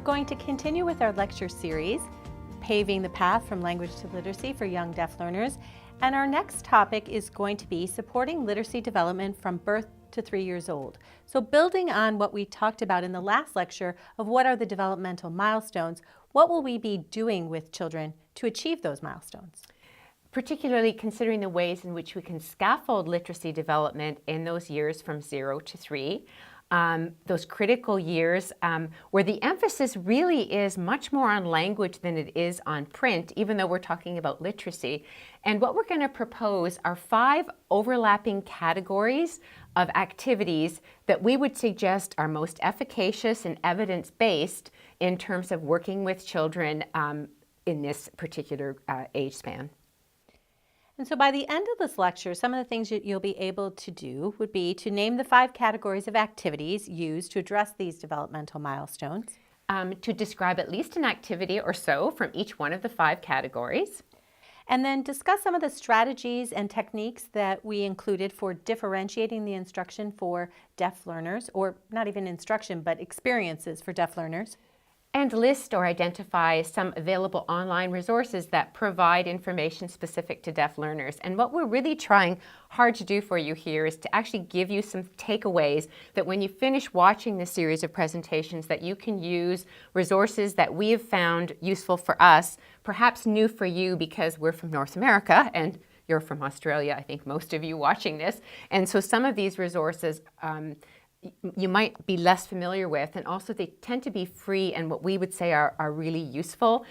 going to continue with our lecture series, Paving the Path from Language to Literacy for Young Deaf Learners. And our next topic is going to be supporting literacy development from birth to 3 years old. So building on what we talked about in the last lecture of what are the developmental milestones, what will we be doing with children to achieve those milestones? Particularly considering the ways in which we can scaffold literacy development in those years from 0 to 3. Those critical years where the emphasis really is much more on language than it is on print, even though we're talking about literacy. And what we're going to propose are 5 overlapping categories of activities that we would suggest are most efficacious and evidence-based in terms of working with children in this particular age span. And so by the end of this lecture, some of the things that you'll be able to do would be to name the 5 categories of activities used to address these developmental milestones. To describe at least an activity or so from each one of the 5 categories. And then discuss some of the strategies and techniques that we included for differentiating the instruction for deaf learners, or not even instruction, but experiences for deaf learners. And list or identify some available online resources that provide information specific to deaf learners. And what we're really trying hard to do for you here is to actually give you some takeaways that when you finish watching this series of presentations that you can use resources that we have found useful for us, perhaps new for you because we're from North America and you're from Australia, I think most of you watching this. And so some of these resources you might be less familiar with, and also they tend to be free and what we would say are really useful.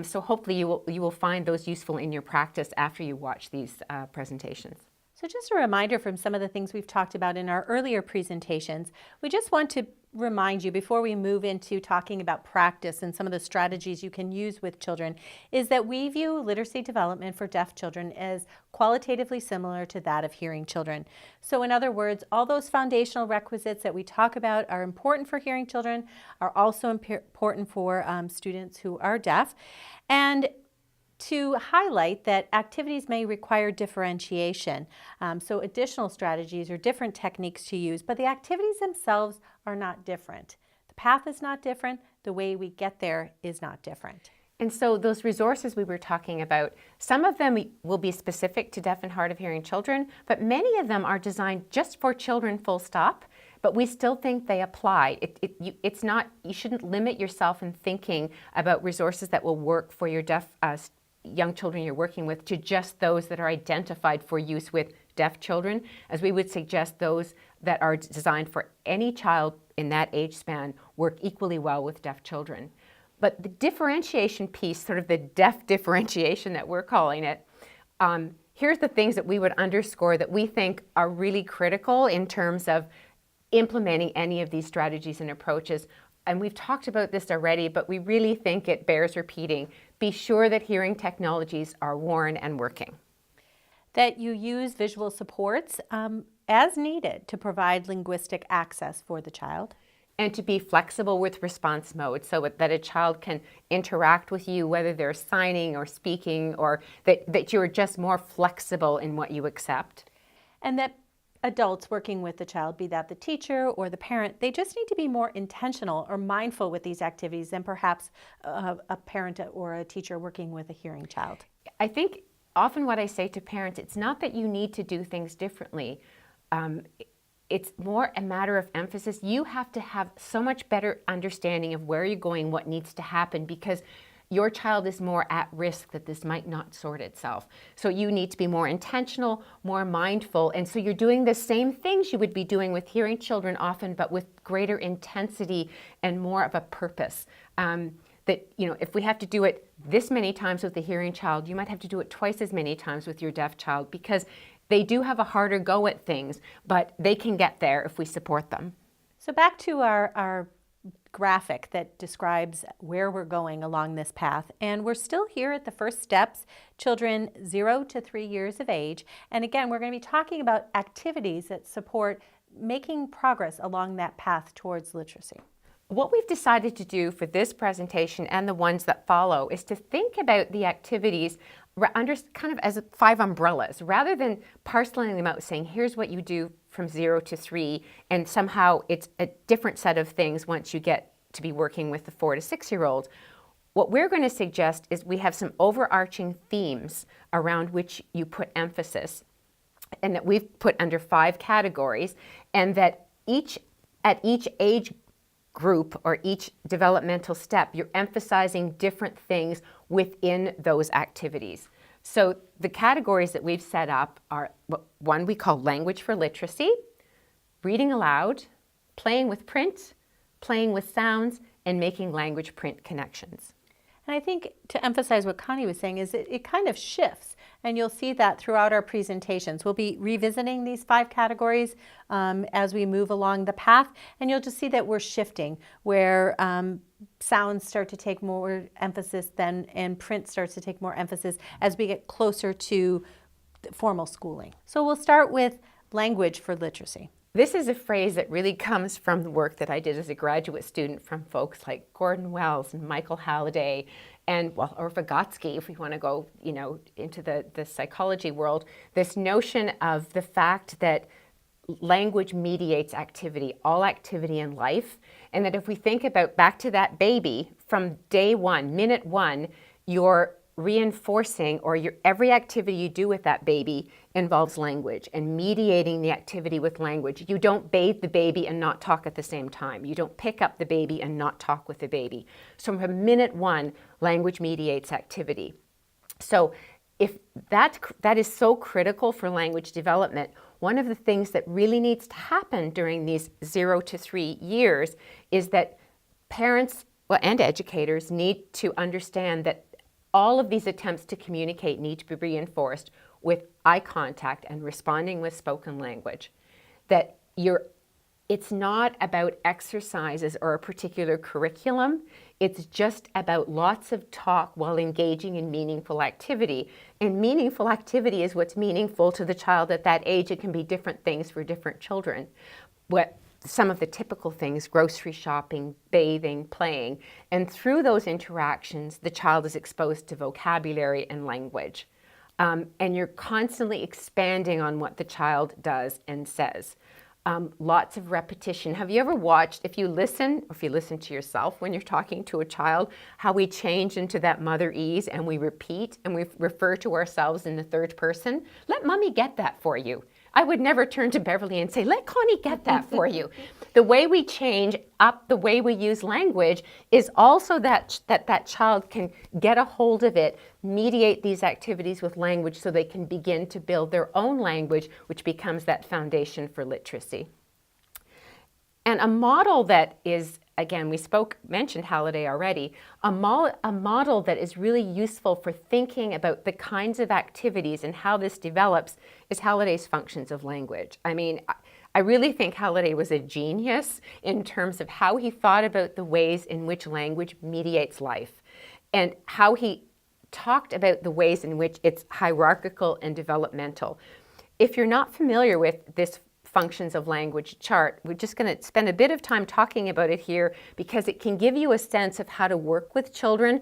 So hopefully you will find those useful in your practice after you watch these presentations. So just a reminder from some of the things we've talked about in our earlier presentations, we just want to remind you before we move into talking about practice and some of the strategies you can use with children, is that we view literacy development for deaf children as qualitatively similar to that of hearing children. So in other words, all those foundational requisites that we talk about are important for hearing children, are also important for students who are deaf. And to highlight that activities may require differentiation, so additional strategies or different techniques to use, but the activities themselves are not different. The path is not different, the way we get there is not different. And so those resources we were talking about, some of them will be specific to deaf and hard of hearing children, but many of them are designed just for children, full stop. But we still think they apply. It's not, you shouldn't limit yourself in thinking about resources that will work for your deaf young children you're working with to just those that are identified for use with deaf children, as we would suggest those that are designed for any child in that age span work equally well with deaf children. But the differentiation piece, sort of the deaf differentiation that we're calling it, here's the things that we would underscore that we think are really critical in terms of implementing any of these strategies and approaches. And we've talked about this already, but we really think it bears repeating. Be sure that hearing technologies are worn and working. That you use visual supports as needed to provide linguistic access for the child. And to be flexible with response mode so that a child can interact with you, whether they're signing or speaking, or that you're just more flexible in what you accept. And that adults working with the child, be that the teacher or the parent, they just need to be more intentional or mindful with these activities than perhaps a parent or a teacher working with a hearing child. I think often what I say to parents, it's not that you need to do things differently. It's more a matter of emphasis. You have to have so much better understanding of where you're going, what needs to happen, because your child is more at risk that this might not sort itself. So you need to be more intentional, more mindful, and so you're doing the same things you would be doing with hearing children often, but with greater intensity and more of a purpose. That, if we have to do it this many times with the hearing child, you might have to do it twice as many times with your deaf child, because they do have a harder go at things, but they can get there if we support them. So back to our graphic that describes where we're going along this path. And we're still here at the first steps, children 0 to 3 years of age. And again, we're going to be talking about activities that support making progress along that path towards literacy. What we've decided to do for this presentation and the ones that follow is to think about the activities under kind of as 5 umbrellas, rather than parceling them out saying, here's what you do from 0 to 3, and somehow it's a different set of things once you get to be working with the 4 to 6-year-olds. What we're going to suggest is we have some overarching themes around which you put emphasis, and that we've put under 5 categories, and that at each age group or each developmental step, you're emphasizing different things within those activities. So the categories that we've set up are one we call language for literacy, reading aloud, playing with print, playing with sounds, and making language print connections. And I think to emphasize what Connie was saying is it kind of shifts, and you'll see that throughout our presentations. We'll be revisiting these 5 categories as we move along the path, and you'll just see that we're shifting, where sounds start to take more emphasis and print starts to take more emphasis as we get closer to formal schooling. So we'll start with language for literacy. This is a phrase that really comes from the work that I did as a graduate student from folks like Gordon Wells and Michael Halliday and, or Vygotsky, if we want to go, into the psychology world. This notion of the fact that language mediates activity, all activity in life, and that if we think about back to that baby, from day one, minute one, you're reinforcing, or every activity you do with that baby involves language and mediating the activity with language. You don't bathe the baby and not talk at the same time. You don't pick up the baby and not talk with the baby. So from minute one, language mediates activity. So if that is so critical for language development, one of the things that really needs to happen during these 0 to 3 years is that parents and educators need to understand that all of these attempts to communicate need to be reinforced with eye contact and responding with spoken language. That it's not about exercises or a particular curriculum. It's just about lots of talk while engaging in meaningful activity. And meaningful activity is what's meaningful to the child at that age. It can be different things for different children. Some of the typical things, grocery shopping, bathing, playing, and through those interactions, the child is exposed to vocabulary and language. And you're constantly expanding on what the child does and says. Lots of repetition. Have you ever watched, if you listen to yourself when you're talking to a child, how we change into that motherese and we repeat and we refer to ourselves in the third person? Let mommy get that for you. I would never turn to Beverly and say, let Connie get that for you. The way we change up, the way we use language is also that child can get a hold of it, mediate these activities with language so they can begin to build their own language, which becomes that foundation for literacy. And a model that is, again, we mentioned Halliday already, a model that is really useful for thinking about the kinds of activities and how this develops is Halliday's functions of language. I mean, I really think Halliday was a genius in terms of how he thought about the ways in which language mediates life and how he talked about the ways in which it's hierarchical and developmental. If you're not familiar with this functions of language chart, we're just going to spend a bit of time talking about it here because it can give you a sense of how to work with children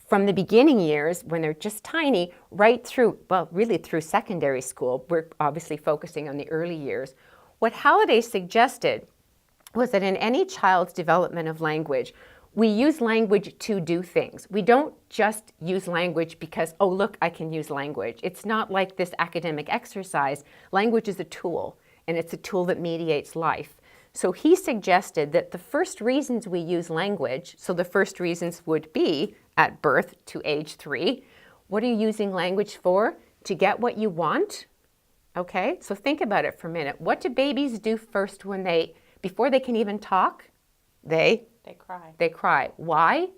from the beginning years when they're just tiny right through, really through secondary school. We're obviously focusing on the early years. What Halliday suggested was that in any child's development of language, we use language to do things. We don't just use language because, oh, look, I can use language. It's not like this academic exercise. Language is a tool, and it's a tool that mediates life. So he suggested that the first reasons we use language, so the first reasons would be at birth to age 3. What are you using language for? To get what you want? Okay, so think about it for a minute. What do babies do first before they can even talk? They cry. They cry. Why?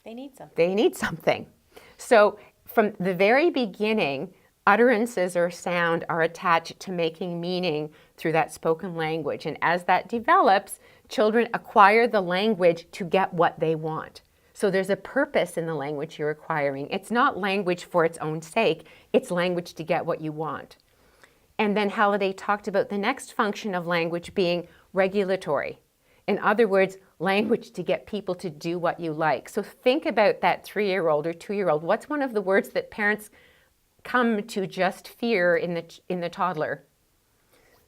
They need something. They need something. So from the very beginning, utterances or sound are attached to making meaning through that spoken language. And as that develops, children acquire the language to get what they want. So there's a purpose in the language you're acquiring. It's not language for its own sake. It's language to get what you want. And then Halliday talked about the next function of language being regulatory. In other words, language to get people to do what you like. So think about that 3-year-old or 2-year-old. What's one of the words that parents come to just fear in the toddler?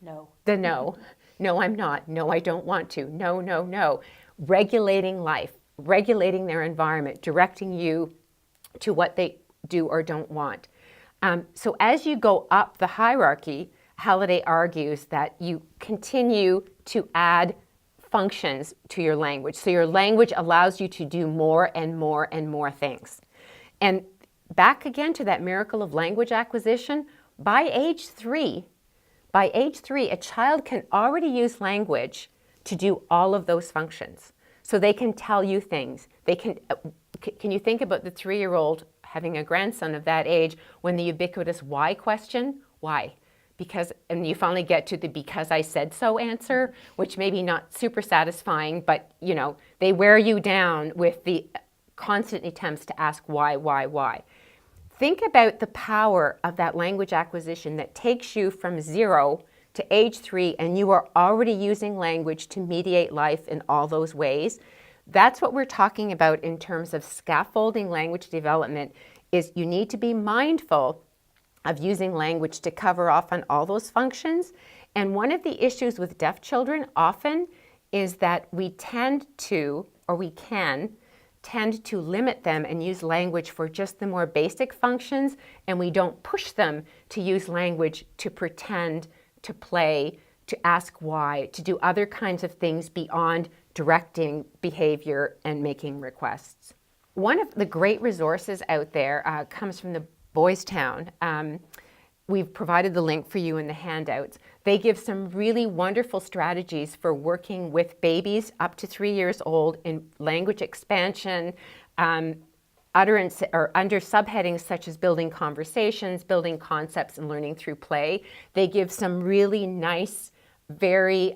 No. The no. No, I'm not. No, I don't want to. No, no, no. regulating life, regulating their environment, directing you to what they do or don't want. So as you go up the hierarchy, Halliday argues that you continue to add functions to your language. So your language allows you to do more and more and more things. And back again to that miracle of language acquisition, by age 3, a child can already use language to do all of those functions. So they can tell you things. They can you think about the 3-year-old having a grandson of that age when the ubiquitous why question? Why? Because, and you finally get to the because I said so answer, which may be not super satisfying, but they wear you down with the constant attempts to ask why. Think about the power of that language acquisition that takes you from 0 to age 3, and you are already using language to mediate life in all those ways. That's what we're talking about in terms of scaffolding language development, is you need to be mindful of using language to cover off on all those functions. And one of the issues with deaf children often is that we can tend to limit them and use language for just the more basic functions, and we don't push them to use language to pretend, to play, to ask why, to do other kinds of things beyond directing behavior and making requests. One of the great resources out there comes from the Boys Town. We've provided the link for you in the handouts. They give some really wonderful strategies for working with babies up to 3 years old in language expansion, utterance, or under subheadings such as building conversations, building concepts, and learning through play. They give some really nice, very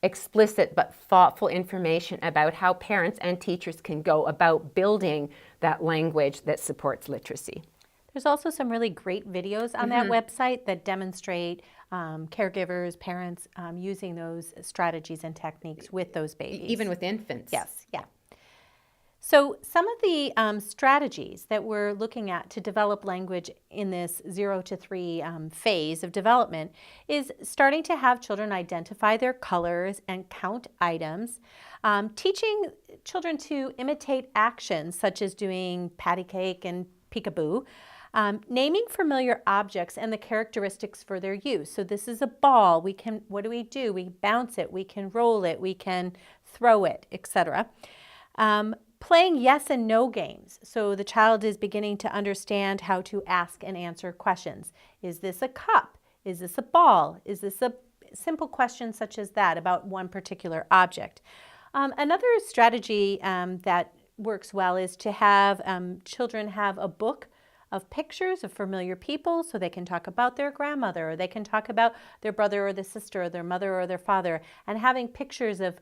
explicit but thoughtful information about how parents and teachers can go about building that language that supports literacy. There's also some really great videos on that website that demonstrate caregivers, parents using those strategies and techniques with those babies. Even with infants. Yes, yeah. So some of the strategies that we're looking at to develop language in this 0 to 3 phase of development is starting to have children identify their colors and count items, teaching children to imitate actions such as doing patty cake and peekaboo, naming familiar objects and the characteristics for their use. So this is a ball. What do? We bounce it, we can roll it, we can throw it, etc. Playing yes and no games. So the child is beginning to understand how to ask and answer questions. Is this a cup? Is this a ball? Is this a simple question such as that about one particular object? Another strategy that works well is to have children have a book of pictures of familiar people so they can talk about their grandmother, or they can talk about their brother or the sister, or their mother or their father, and having pictures of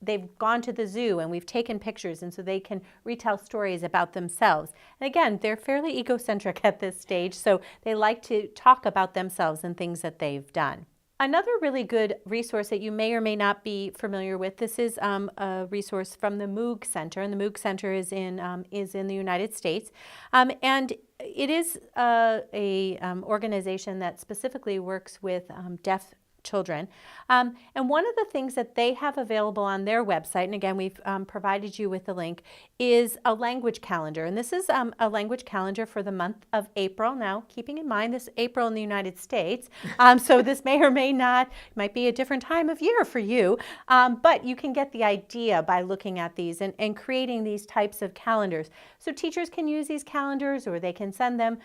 they've gone to the zoo and we've taken pictures, and so they can retell stories about themselves. And again, they're fairly egocentric at this stage, so they like to talk about themselves and things that they've done. Another really good resource that you may or may not be familiar with, this is a resource from the Moog Center, and the Moog Center is in the United States, and it is a organization that specifically works with deaf children. And one of the things that they have available on their website, and again, we've provided you with the link, is a language calendar. And this is a language calendar for the month of April. Now, keeping in mind this April in the United States, so this may or may not, might be a different time of year for you, but you can get the idea by looking at these and creating these types of calendars. So teachers can use these calendars, or they can send them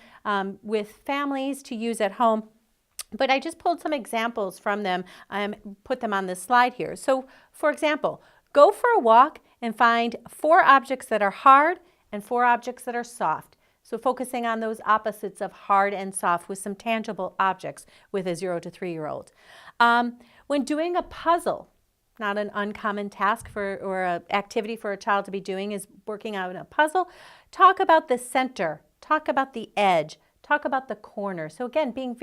with families to use at home. But I just pulled some examples from them and put them on this slide here. So, for example, go for a walk and find 4 objects that are hard and 4 objects that are soft. So focusing on those opposites of hard and soft with some tangible objects with a 0 to 3-year-old. When doing a puzzle, not an uncommon task or an activity for a child to be doing is working out a puzzle, talk about the center, talk about the edge, talk about the corner. So again, being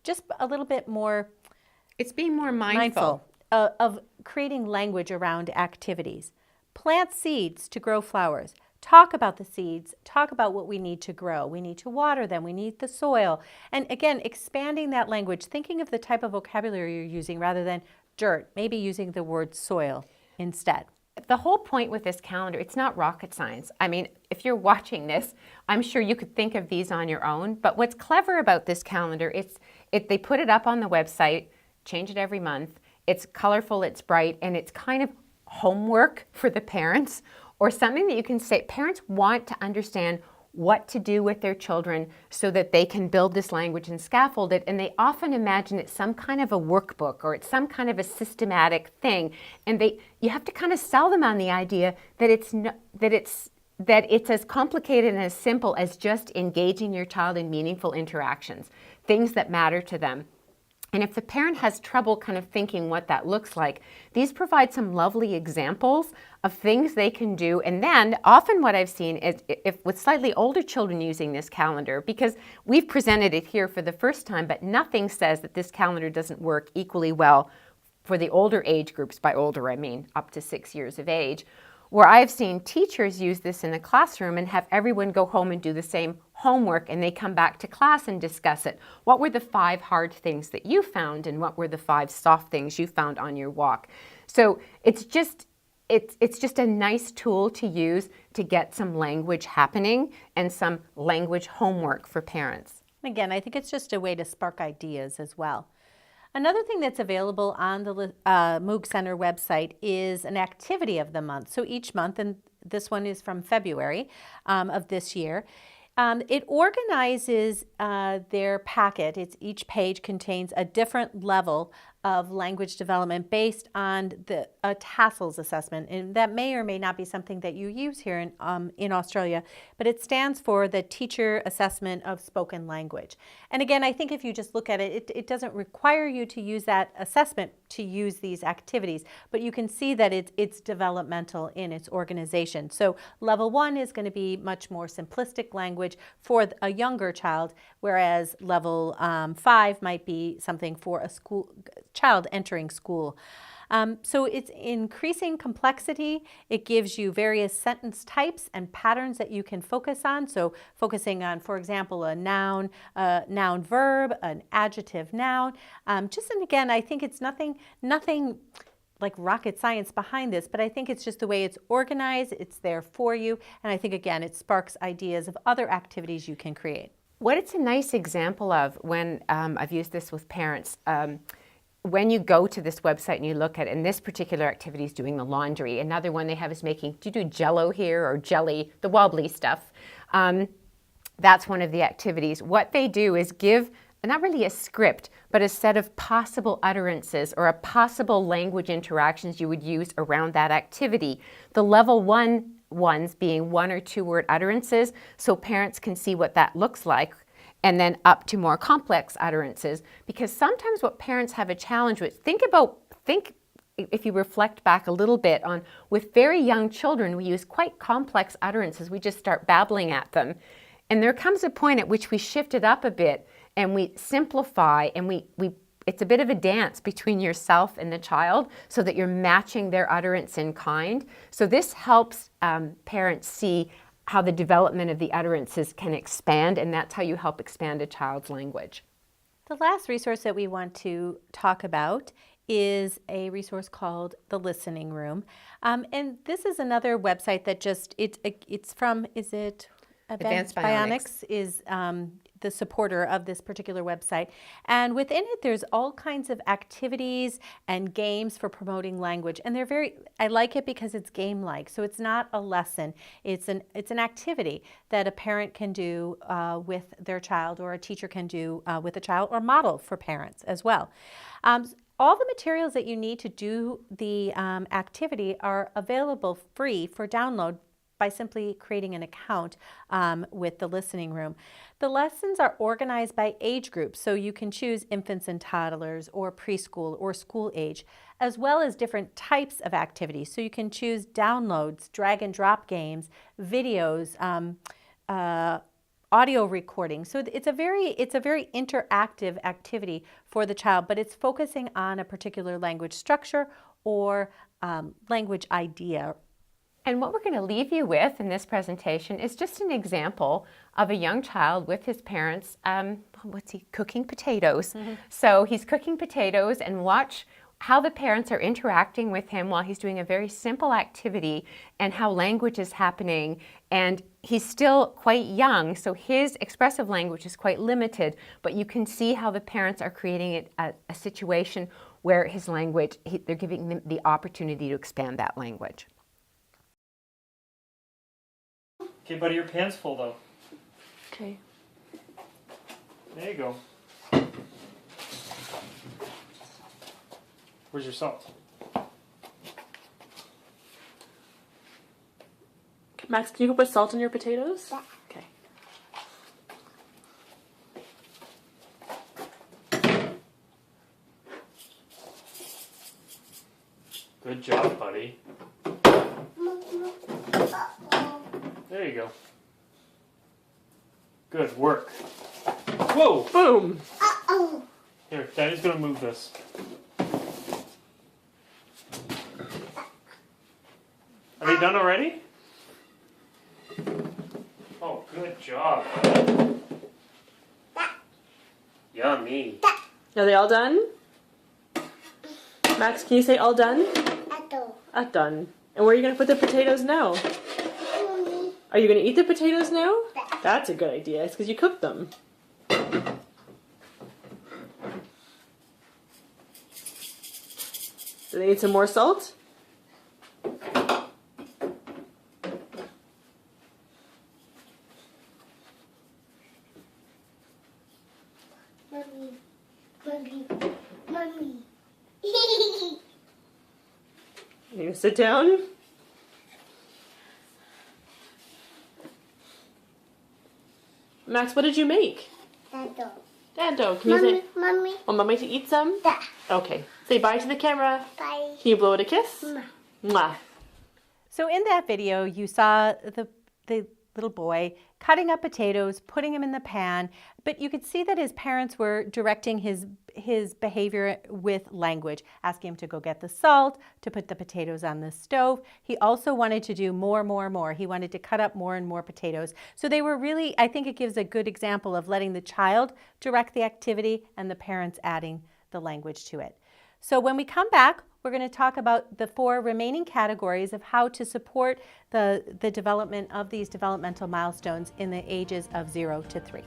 just a little bit more, it's being more mindful of creating language around activities. Plant seeds to grow flowers. Talk about the seeds. Talk about what we need to grow. We need to water them. We need the soil. And again, expanding that language, thinking of the type of vocabulary you're using rather than dirt, maybe using the word soil instead. The whole point with this calendar, it's not rocket science. I mean, if you're watching this, I'm sure you could think of these on your own. But what's clever about this calendar, they put it up on the website, change it every month. It's colorful, it's bright, and it's kind of homework for the parents, or something that you can say. Parents want to understand what to do with their children so that they can build this language and scaffold it, and they often imagine it's some kind of a workbook or it's some kind of a systematic thing, and you have to kind of sell them on the idea that it's as complicated and as simple as just engaging your child in meaningful interactions, things that matter to them. And if the parent has trouble kind of thinking what that looks like, these provide some lovely examples of things they can do. And then often what I've seen is if with slightly older children using this calendar, because we've presented it here for the first time, but nothing says that this calendar doesn't work equally well for the older age groups. By older, I mean up to 6 years of age, where I've seen teachers use this in the classroom and have everyone go home and do the same homework, and they come back to class and discuss it. What were the 5 hard things that you found, and what were the 5 soft things you found on your walk? So it's just a nice tool to use to get some language happening and some language homework for parents. Again, I think it's just a way to spark ideas as well. Another thing that's available on the Moog Center website is an activity of the month. So each month, and this one is from February of this year, it organizes their packet. Each page contains a different level of language development based on the TASL's assessment, and that may or may not be something that you use here in Australia, but it stands for the Teacher Assessment of Spoken Language. And again, I think if you just look at it, it doesn't require you to use that assessment to use these activities, but you can see that it's developmental in its organization. So level 1 is going to be much more simplistic language for a younger child, whereas level 5 might be something for a child entering school. So it's increasing complexity. It gives you various sentence types and patterns that you can focus on. So focusing on, for example, a noun verb, an adjective noun. And again, I think it's nothing like rocket science behind this, but I think it's just the way it's organized. It's there for you. And I think, again, it sparks ideas of other activities you can create. What it's a nice example of when I've used this with parents, when you go to this website and you look at, and this particular activity is doing the laundry. Another one they have is do you do Jello here or jelly, the wobbly stuff? That's one of the activities. What they do is give, not really a script, but a set of possible utterances or a possible language interactions you would use around that activity. The level 1 ones being 1 or 2 word utterances, so parents can see what that looks like, and then up to more complex utterances. Because sometimes what parents have a challenge with, think if you reflect back a little bit on, with very young children, we use quite complex utterances. We just start babbling at them. And there comes a point at which we shift it up a bit and we simplify, and it's a bit of a dance between yourself and the child so that you're matching their utterance in kind. So this helps parents see how the development of the utterances can expand, and that's how you help expand a child's language. The last resource that we want to talk about is a resource called the Listening Room. And this is another website that it's from, is it Advanced Bionics is the supporter of this particular website. And within it, there's all kinds of activities and games for promoting language. And I like it because it's game-like. So it's not a lesson. It's an activity that a parent can do with their child, or a teacher can do with a child, or model for parents as well. All the materials that you need to do the activity are available free for download by simply creating an account with the Listening Room. The lessons are organized by age groups, so you can choose infants and toddlers, or preschool, or school age, as well as different types of activities. So you can choose downloads, drag and drop games, videos, audio recording. So it's a very interactive activity for the child, but it's focusing on a particular language structure or language idea. And what we're going to leave you with in this presentation is just an example of a young child with his parents, cooking potatoes. Mm-hmm. So he's cooking potatoes, and watch how the parents are interacting with him while he's doing a very simple activity and how language is happening. And he's still quite young, so his expressive language is quite limited, but you can see how the parents are creating it a situation where his language, they're giving him the opportunity to expand that language. Okay, buddy, your pan's full though. Okay. There you go. Where's your salt? Max, can you put salt in your potatoes? Yeah. Okay. Good job, buddy. There you go. Good work. Whoa! Boom! Here, Daddy's gonna move this. Are they done already? Oh, good job. Yummy. Are they all done? Max, can you say all done? Done. And where are you going to put the potatoes now? Are you going to eat the potatoes now? That's a good idea. It's because you cooked them. Do they need some more salt? Mommy. You going to sit down? Max, what did you make? Dado, can you say, Mommy. want Mommy to eat some? Okay. Say bye to the camera. Bye. Can you blow it a kiss? Mwah. So in that video, you saw the little boy cutting up potatoes, putting them in the pan, but you could see that his parents were directing his behavior with language, asking him to go get the salt, to put the potatoes on the stove. He also wanted to do more. He wanted to cut up more and more potatoes. So they were really, I think it gives a good example of letting the child direct the activity and the parents adding the language to it. So when we come back, we're going to talk about the 4 remaining categories of how to support the development of these developmental milestones in the ages of 0 to 3.